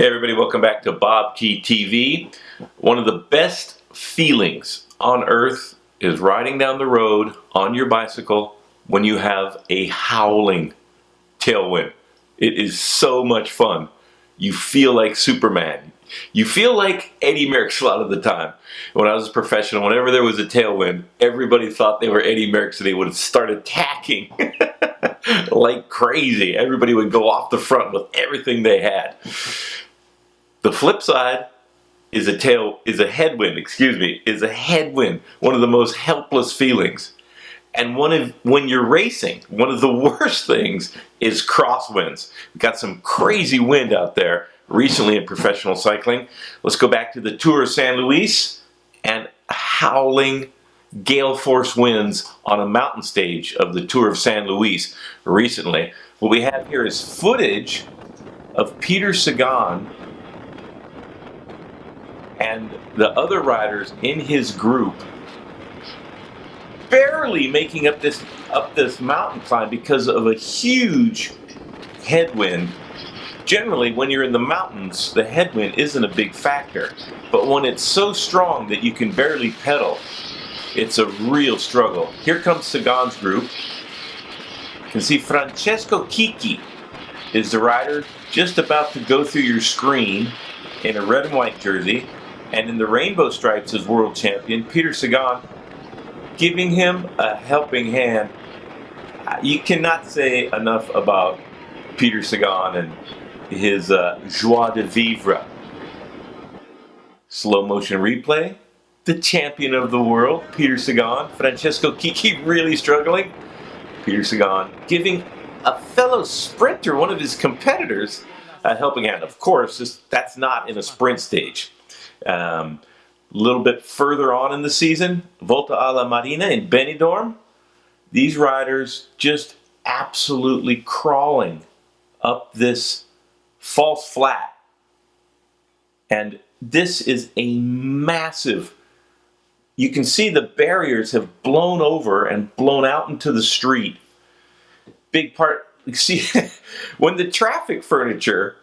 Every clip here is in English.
Hey everybody, welcome back to Bob Key TV. One of the best feelings on earth is riding down the road on your bicycle when you have a howling tailwind. It is so much fun. You feel like Superman. You feel like Eddie Merckx a lot of the time. When I was a professional, whenever there was a tailwind, everybody thought they were Eddie Merckx and they would start attacking like crazy. Everybody would go off the front with everything they had. The flip side is a headwind, is a headwind. One of the most helpless feelings. And when you're racing, one of the worst things is crosswinds. We've got some crazy wind out there recently in professional cycling. Let's go back to the Tour of San Luis and howling gale force winds on a mountain stage of the Tour of San Luis recently. What we have here is footage of Peter Sagan and the other riders in his group barely making up this mountain climb because of a huge headwind. Generally, when you're in the mountains, the headwind isn't a big factor. But when it's so strong that you can barely pedal, it's a real struggle. Here comes Sagan's group. You can see Francesco Chicchi is the rider just about to go through your screen in a red and white jersey. And in the rainbow stripes is world champion Peter Sagan, giving him a helping hand. You cannot say enough about Peter Sagan and his joie de vivre. Slow motion replay. The champion of the world, Peter Sagan. Francesco Chicchi really struggling. Peter Sagan giving a fellow sprinter, one of his competitors, a helping hand. Of course, that's not in a sprint stage. A little bit further on in the season, Volta alla Marina in Benidorm, these riders just absolutely crawling up this false flat. And this is a massive, you can see the barriers have blown over and blown out into the street. Big part, see, when the traffic furniture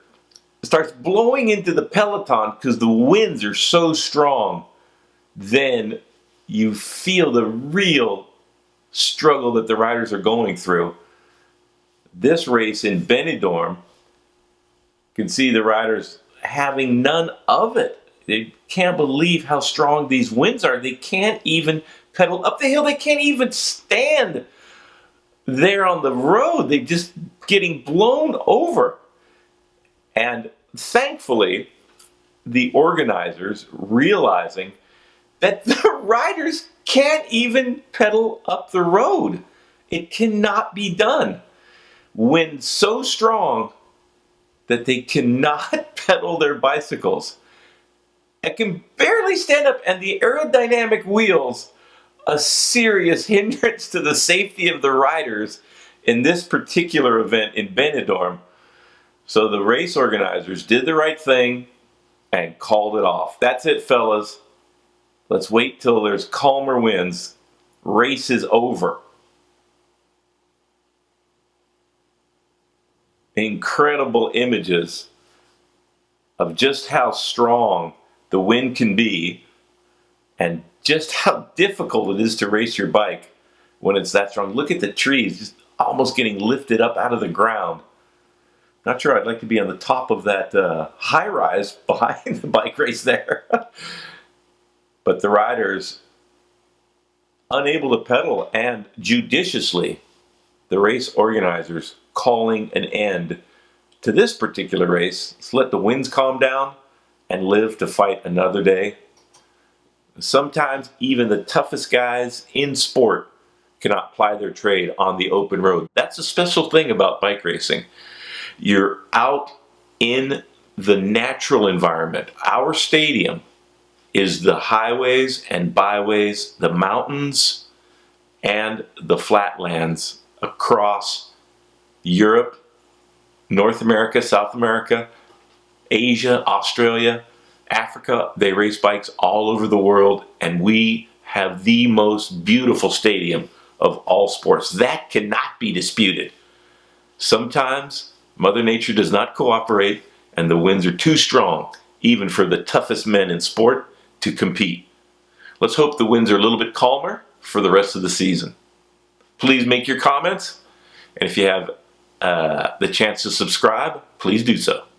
starts blowing into the peloton because the winds are so strong, then you feel the real struggle that the riders are going through. This race in Benidorm, you can see the riders having none of it. They can't believe how strong these winds are. They can't even pedal up the hill. They can't even stand there on the road. They're just getting blown over. And thankfully, the organizers realizing that the riders can't even pedal up the road. It cannot be done. Wind so strong that they cannot pedal their bicycles. It can barely stand up, and the aerodynamic wheels, a serious hindrance to the safety of the riders in this particular event in Benidorm. So the race organizers did the right thing and called it off. That's it, fellas. Let's wait till there's calmer winds. Race is over. Incredible images of just how strong the wind can be and just how difficult it is to race your bike when it's that strong. Look at the trees just almost getting lifted up out of the ground. Not sure I'd like to be on the top of that high rise behind the bike race there. But the riders unable to pedal, and judiciously the race organizers calling an end to this particular race. Let's let the winds calm down and live to fight another day. Sometimes even the toughest guys in sport cannot ply their trade on the open road. That's a special thing about bike racing. You're out in the natural environment. Our stadium is the highways and byways, the mountains and the flatlands across Europe, North America, South America, Asia, Australia, Africa. They race bikes all over the world, and we have the most beautiful stadium of all sports. That cannot be disputed. Sometimes Mother Nature does not cooperate, and the winds are too strong, even for the toughest men in sport, to compete. Let's hope the winds are a little bit calmer for the rest of the season. Please make your comments, and if you have the chance to subscribe, please do so.